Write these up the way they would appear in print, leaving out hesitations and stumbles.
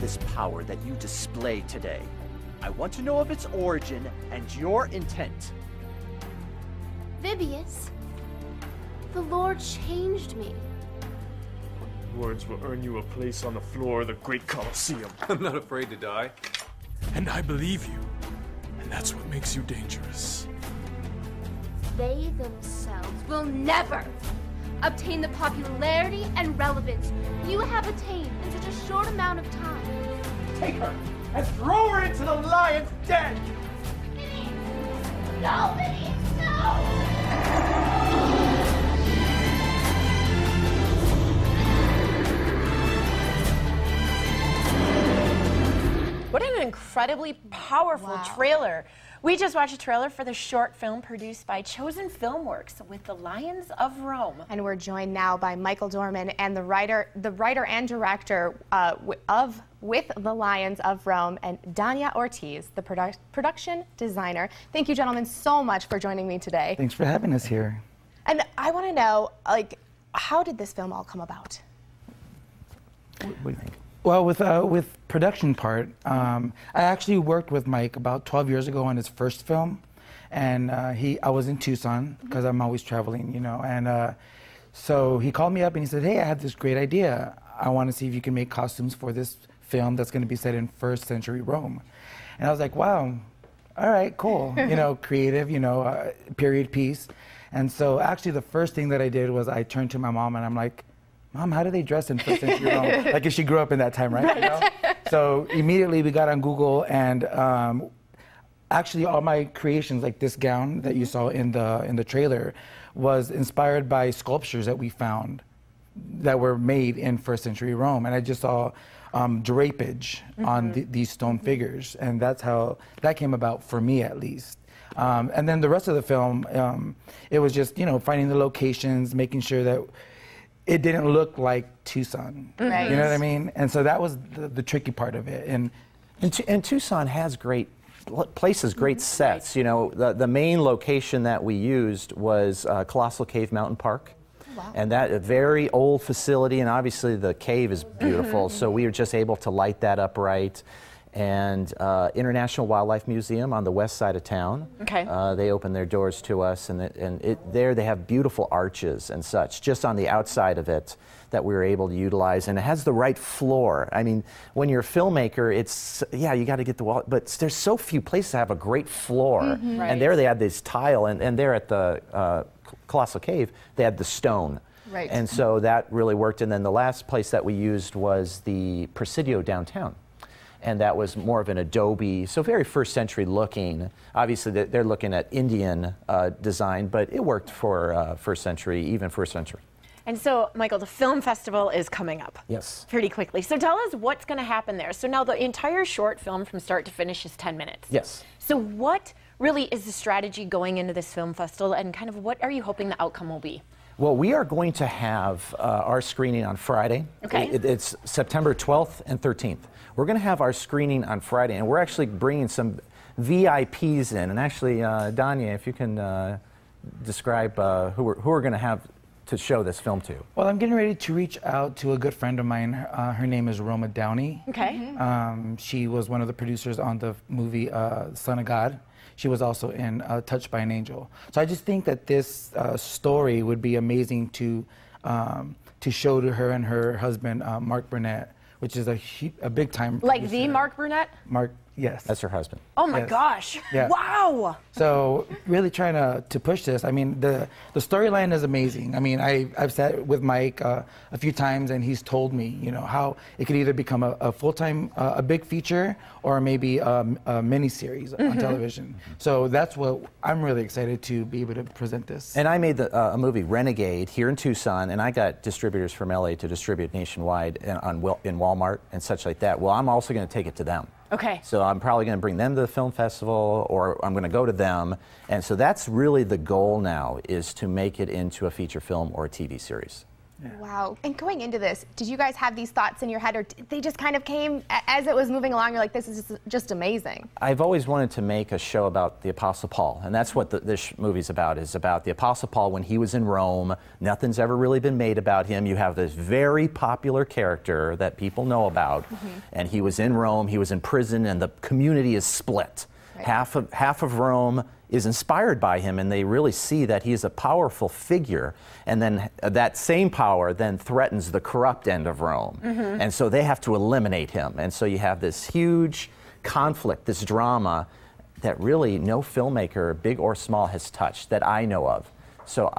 this power that you display today. I want to know of its origin and your intent. Vibius, the Lord changed me. Words will earn you a place on the floor of the great Colosseum. I'm not afraid to die. And I believe you. And that's what makes you dangerous. They themselves will never obtain the popularity and relevance you have attained in such a short amount of time. Take her and throw her into the lion's den! No, Vibius, no! What an incredibly powerful trailer. We just watched a trailer for the short film produced by Chosen Filmworks with The Lions of Rome. And we're joined now by Michael Dorman and the writer and director with The Lions of Rome, and Dania Ortiz, the production designer. Thank you, gentlemen, so much for joining me today. Thanks for having us here. And I want to know, like, how did this film all come about? What do you think? Well, with production part, I actually worked with Mike about 12 years ago on his first film, and I was in Tucson because I'm always traveling, you know, and so he called me up and he said, "Hey, I have this great idea. I want to see if you can make costumes for this film that's going to be set in first century Rome." And I was like, "Wow, all right, cool, you know, creative, you know, period piece." And so actually, the first thing that I did was I turned to my mom and I'm like, "Mom, how do they dress in first century Rome?" Like if she grew up in that time, right? You know? So immediately we got on Google, and actually all my creations, like this gown that you saw in the trailer, was inspired by sculptures that we found that were made in first century Rome, and I just saw drapage on these stone figures, and that's how that came about for me, at least. And then the rest of the film, it was just, you know, finding the locations, making sure that it didn't look like Tucson. Right. You know what I mean? And so that was the tricky part of it. And Tucson has great places, great sets. You know, the main location that we used was Colossal Cave Mountain Park. Wow. And that a very old facility, and obviously the cave is beautiful, so we were just able to light that up right. And International Wildlife Museum on the west side of town. Okay. They opened their doors to us, and there they have beautiful arches and such, just on the outside of it, that we were able to utilize. And it has the right floor. I mean, when you're a filmmaker, it's, yeah, you got to get the wall, but there's so few places that have a great floor. Right. And there they had this tile, and there at the Colossal Cave, they had the stone. Right. And so that really worked. And then the last place that we used was the Presidio downtown. And that was more of an adobe, so very first century looking. Obviously, they're looking at Indian design, but it worked for first century, even first century. And so, Michael, the film festival is coming up. Yes. Pretty quickly. So tell us what's going to happen there. So now the entire short film from start to finish is 10 minutes. Yes. So what really is the strategy going into this film festival, and kind of what are you hoping the outcome will be? Well, we are going to have our screening on Friday. Okay. It's September 12th and 13th. We're going to have our screening on Friday, and we're actually bringing some VIPs in. And actually, Dania, if you can describe who we're going to have to show this film to. Well, I'm getting ready to reach out to a good friend of mine. Her name is Roma Downey. Okay. She was one of the producers on the movie Son of God. She was also in Touched by an Angel. So I just think that this story would be amazing to show to her and her husband, Mark Burnett, which is a big time Like producer. the Mark Burnett? Mark, yes. That's her husband. Oh my Yes. gosh. Yeah. Wow. So really trying to push this. I mean, the storyline is amazing. I mean, I've sat with Mike a few times, and he's told me, you know, how it could either become a full-time, a big feature, or maybe a mini-series on television. So that's what I'm really excited to be able to present this. And I made a movie, Renegade, here in Tucson, and I got distributors from LA to distribute nationwide in Walmart and such like that. Well, I'm also going to take it to them. Okay. So I'm probably going to bring them to the film festival, or I'm going to go to them. And so that's really the goal now, is to make it into a feature film or a TV series. Wow. And going into this, did you guys have these thoughts in your head, or did they just kind of came as it was moving along? You're like, this is just amazing. I've always wanted to make a show about the Apostle Paul, and that's what this movie's about, is about the Apostle Paul when he was in Rome. Nothing's ever really been made about him. You have this very popular character that people know about, and he was in Rome, he was in prison, and the community is split. Right. Half of Rome is inspired by him, and they really see that he is a powerful figure, and then that same power then threatens the corrupt end of Rome, and so they have to eliminate him, and so you have this huge conflict, this drama that really no filmmaker, big or small, has touched that I know of. So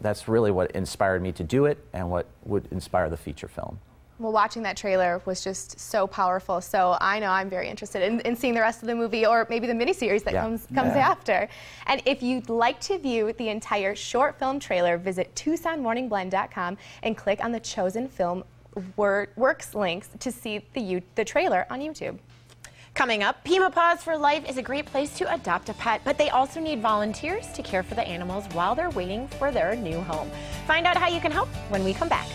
that's really what inspired me to do it, and what would inspire the feature film. Well, watching that trailer was just so powerful, so I know I'm very interested in seeing the rest of the movie, or maybe the miniseries that comes after. And if you'd like to view the entire short film trailer, visit TucsonMorningBlend.com and click on the Chosen Film Works links to see the trailer on YouTube. Coming up, Pima Paws for Life is a great place to adopt a pet, but they also need volunteers to care for the animals while they're waiting for their new home. Find out how you can help when we come back.